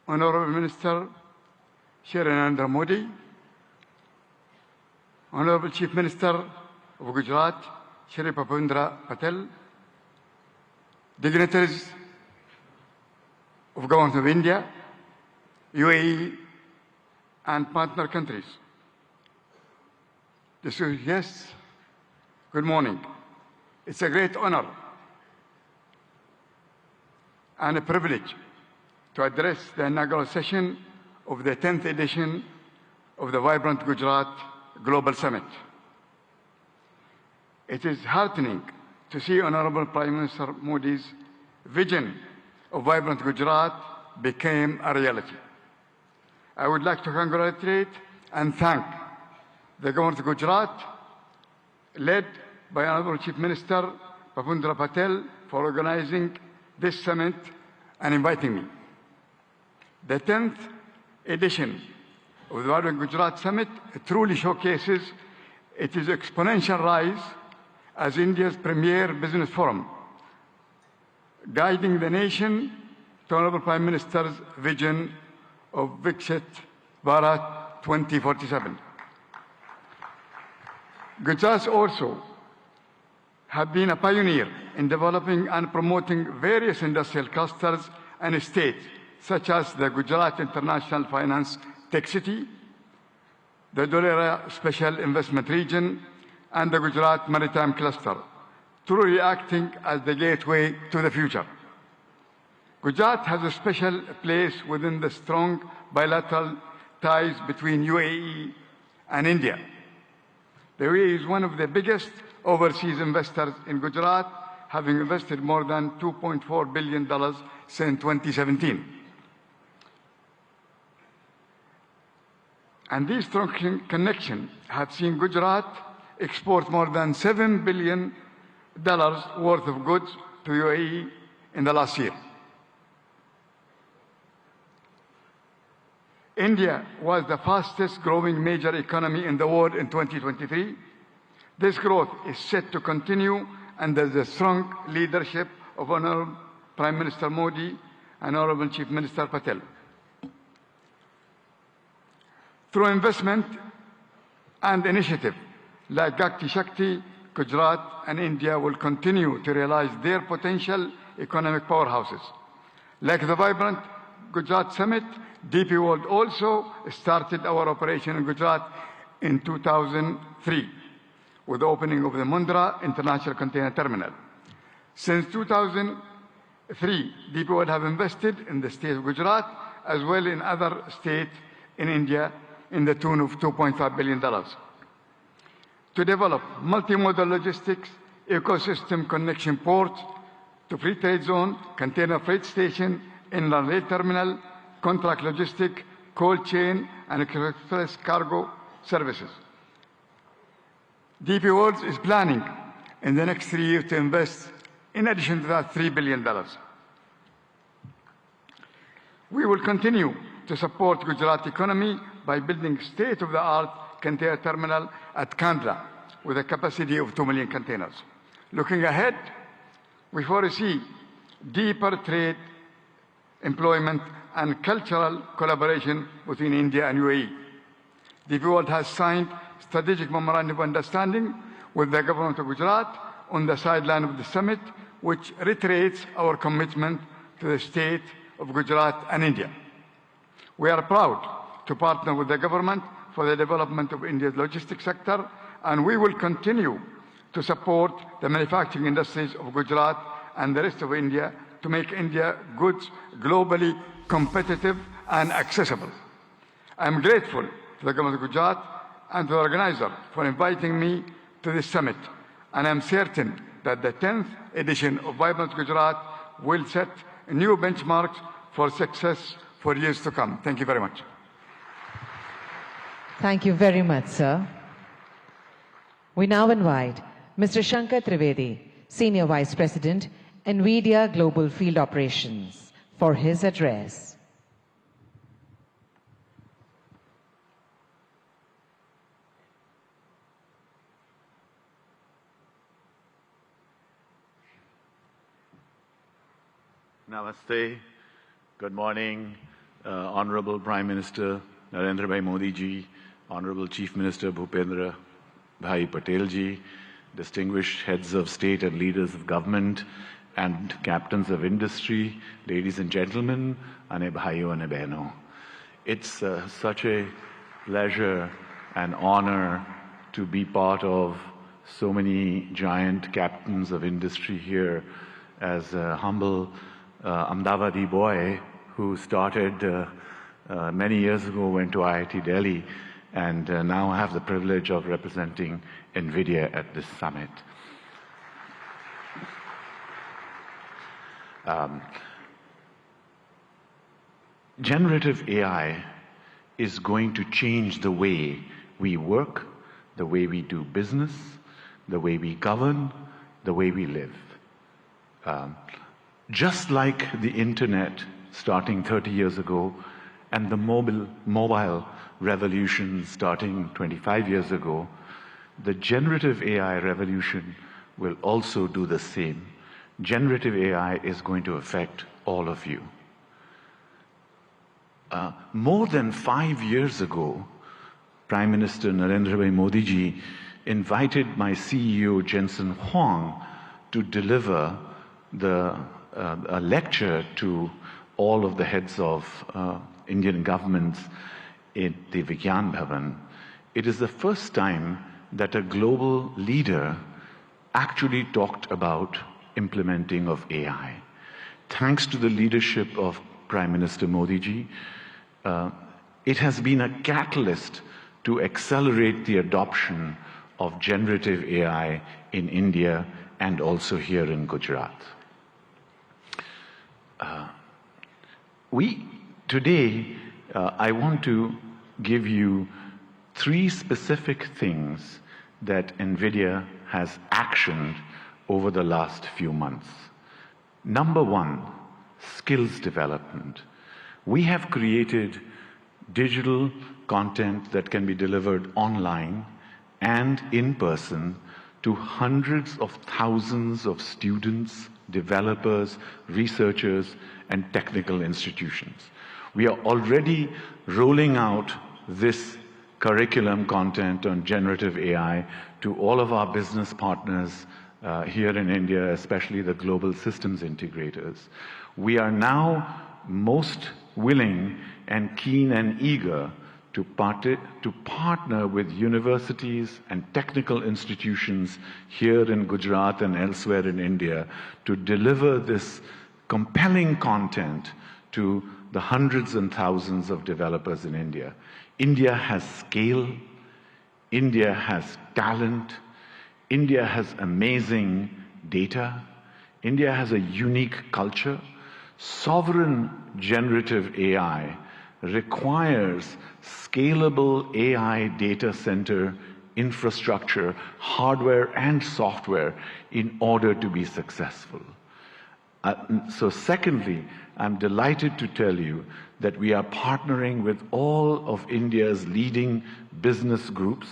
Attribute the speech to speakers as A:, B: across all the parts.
A: Honorable Minister Shri Narendra Modi, Honorable Chief Minister of Gujarat Shri Bhupendra Patel, dignitaries of Government of India, UAE, and partner countries. Distinguished guests, good morning. It's a great honor and a privilege to address the inaugural session of the 10th edition of the Vibrant Gujarat Global Summit. It is heartening to see Honorable Prime Minister Modi's vision of Vibrant Gujarat became a reality. I would like to congratulate and thank the Government of Gujarat, led by Honorable Chief Minister Bhupendra Patel, for organizing this summit and inviting me. The 10th edition of the Vibrant Gujarat Summit truly showcases its exponential rise as India's premier business forum, guiding the nation to Honorable Prime Minister's vision of Viksit Bharat 2047. Gujarat also have been a pioneer in developing and promoting various industrial clusters and states, such as the Gujarat International Finance Tech City, the Dholera Special Investment Region, and the Gujarat Maritime Cluster, truly acting as the gateway to the future. Gujarat has a special place within the strong bilateral ties between UAE and India. The UAE is one of the biggest overseas investors in Gujarat, having invested more than $2.4 billion since 2017. And these strong connections have seen Gujarat export more than $7 billion worth of goods to UAE in the last year. India was the fastest growing major economy in the world in 2023. This growth is set to continue under the strong leadership of Honorable Prime Minister Modi and Honorable Chief Minister Patel. Through investment and initiative like Gati Shakti, Gujarat and India will continue to realize their potential economic powerhouses. Like the Vibrant Gujarat Summit, DP World also started our operation in Gujarat in 2003 with the opening of the Mundra International Container Terminal. Since 2003, DP World have invested in the state of Gujarat as well in other states in India in the tune of $2.5 billion. To develop multimodal logistics, ecosystem connection ports to free trade zone, container freight station, inland rail terminal, contract logistic, cold chain, and express cargo services. DP World is planning in the next 3 years to invest, in addition to that, $3 billion. We will continue to support Gujarat economy by building state-of-the-art container terminal at Kandla with a capacity of 2 million containers. Looking ahead, we foresee deeper trade, employment, and cultural collaboration between India and UAE. DP World has signed strategic memorandum of understanding with the government of Gujarat on the sideline of the summit, which reiterates our commitment to the state of Gujarat and India. We are proud to partner with the government for the development of India's logistics sector, and we will continue to support the manufacturing industries of Gujarat and the rest of India to make India goods globally competitive and accessible. I am grateful to the government of Gujarat and to the organizer for inviting me to this summit, and I am certain that the 10th edition of Vibrant Gujarat will set new benchmarks for success for years to come. Thank you very much.
B: Thank you very much, sir. We now invite Mr. Shankar Trivedi, Senior Vice President, NVIDIA Global Field Operations, for his address.
C: Namaste. Good morning, Honorable Prime Minister Narendra Bhai Modi ji, Honorable Chief Minister Bhupendra Bhai Patel ji, distinguished heads of state and leaders of government and captains of industry, ladies and gentlemen, ane bhaiyo ane behno. It's such a pleasure and honor to be part of so many giant captains of industry here as a humble Ahmedabadi boy who started many years ago, went to IIT Delhi, and now I have the privilege of representing NVIDIA at this summit. Generative AI is going to change the way we work, the way we do business, the way we govern, the way we live. Just like the internet starting 30 years ago and the mobile revolution starting 25 years ago, the generative AI revolution will also do the same. Generative AI is going to affect all of you. More than 5 years ago, Prime Minister Narendra Bhai Modi ji invited my CEO Jensen Huang to deliver a lecture to all of the heads of Indian governments in the Vigyan Bhavan. It is the first time that a global leader actually talked about implementing of AI. Thanks to the leadership of Prime Minister Modi ji, it has been a catalyst to accelerate the adoption of generative AI in India and also here in Gujarat. Today, I want to give you 3 specific things that NVIDIA has actioned over the last few months. Number 1, skills development. We have created digital content that can be delivered online and in person to hundreds of thousands of students, developers, researchers, and technical institutions. We are already rolling out this curriculum content on generative AI to all of our business partners here in India, especially the global systems integrators. We are now most willing and keen and eager to partner with universities and technical institutions here in Gujarat and elsewhere in India to deliver this compelling content to the hundreds and thousands of developers in India. India has scale, India has talent, India has amazing data, India has a unique culture. Sovereign generative AI requires scalable AI data center infrastructure, hardware and software in order to be successful. So secondly, I'm delighted to tell you that we are partnering with all of India's leading business groups,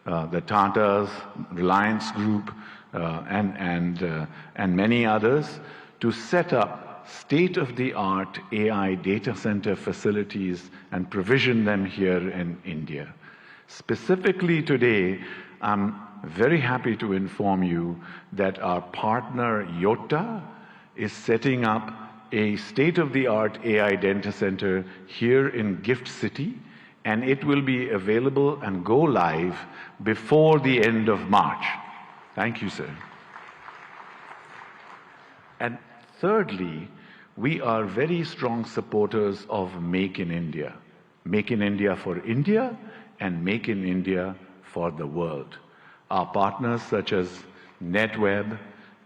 C: the Tatas, Reliance Group, and many others, to set up state-of-the-art AI data center facilities and provision them here in India. Specifically today, I'm very happy to inform you that our partner Yotta is setting up a state-of-the-art AI data center here in Gift City, and it will be available and go live before the end of March. Thank you, sir. And thirdly, we are very strong supporters of Make in India. Make in India for India and Make in India for the world. Our partners such as NetWeb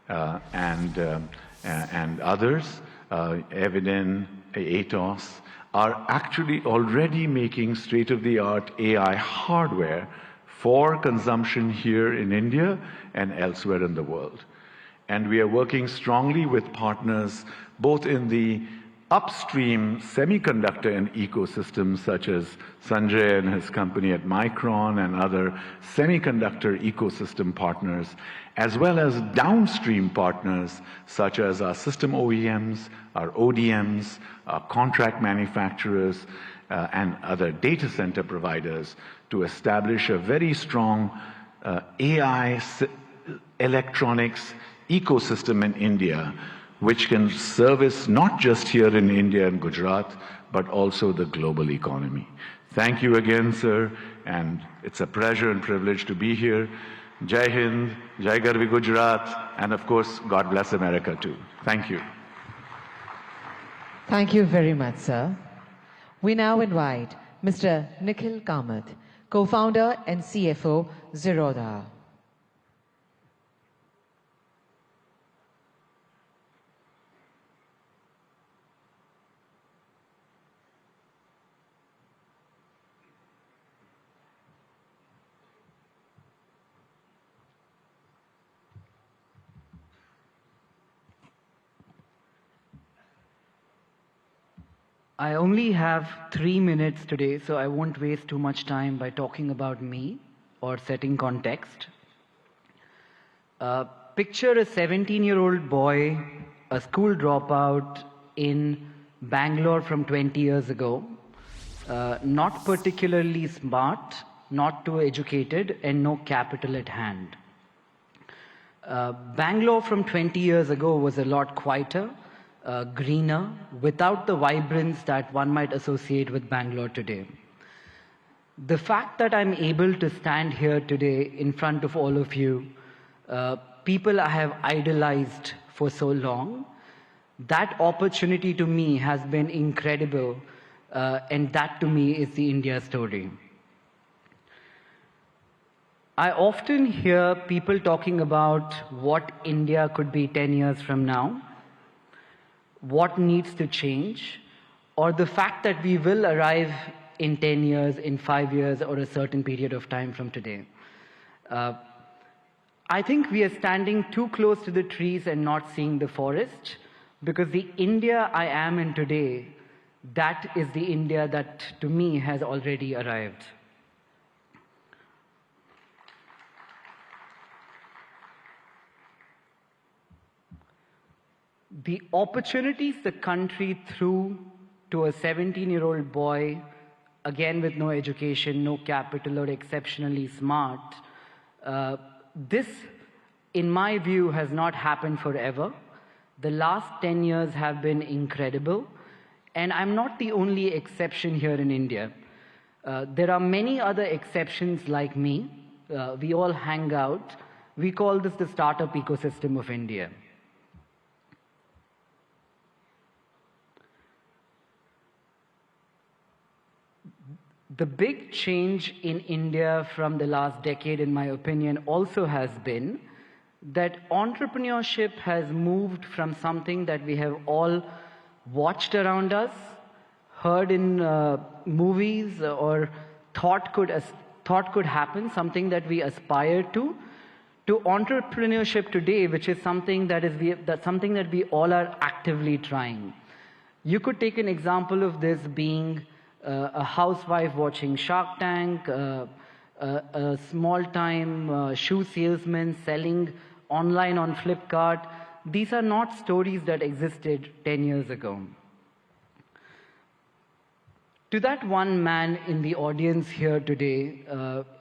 C: and others, Eviden, Atos, are actually already making state-of-the-art AI hardware for consumption here in India and elsewhere in the world. And we are working strongly with partners both in the upstream semiconductor and ecosystems such as Sanjay and his company at Micron and other semiconductor ecosystem partners, as well as downstream partners such as our system OEMs, our ODMs, our contract manufacturers, and other data center providers to establish a very strong AI electronics ecosystem in India, which can service not just here in India and Gujarat, but also the global economy. Thank you again, sir, and it's a pleasure and privilege to be here. Jai Hind, Jai Garvi Gujarat, and of course, God bless America too. Thank you.
B: Thank you very much, sir. We now invite Mr. Nikhil Kamath, co-founder and CFO, Zerodha.
D: I only have 3 minutes today, so I won't waste too much time by talking about me or setting context. Picture a 17-year-old boy, a school dropout in Bangalore from 20 years ago, not particularly smart, not too educated, and no capital at hand. Bangalore from 20 years ago was a lot quieter, greener, without the vibrance that one might associate with Bangalore today. The fact that I'm able to stand here today in front of all of you, people I have idolized for so long, that opportunity to me has been incredible, and that to me is the India story. I often hear people talking about what India could be 10 years from now, what needs to change, or the fact that we will arrive in 10 years, in 5 years, or a certain period of time from today. I think we are standing too close to the trees and not seeing the forest, because the India I am in today, that is the India that to me has already arrived. The opportunities the country threw to a 17-year-old boy, again with no education, no capital, or exceptionally smart, this, in my view, has not happened forever. The last 10 years have been incredible, and I'm not the only exception here in India. There are many other exceptions like me. We all hang out. We call this the startup ecosystem of India. The big change in India from the last decade, in my opinion, also has been that entrepreneurship has moved from something that we have all watched around us, heard in movies, or thought could happen, something that we aspire to entrepreneurship today, which is something that we all are actively trying. You could take an example of this being a housewife watching Shark Tank, a small-time shoe salesman selling online on Flipkart. These are not stories that existed 10 years ago. To that one man in the audience here today,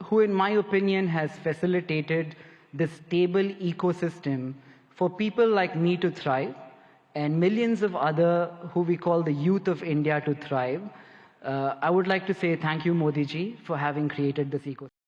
D: who in my opinion has facilitated this stable ecosystem for people like me to thrive, and millions of other who we call the youth of India to thrive, I would like to say thank you, Modi ji, for having created this ecosystem.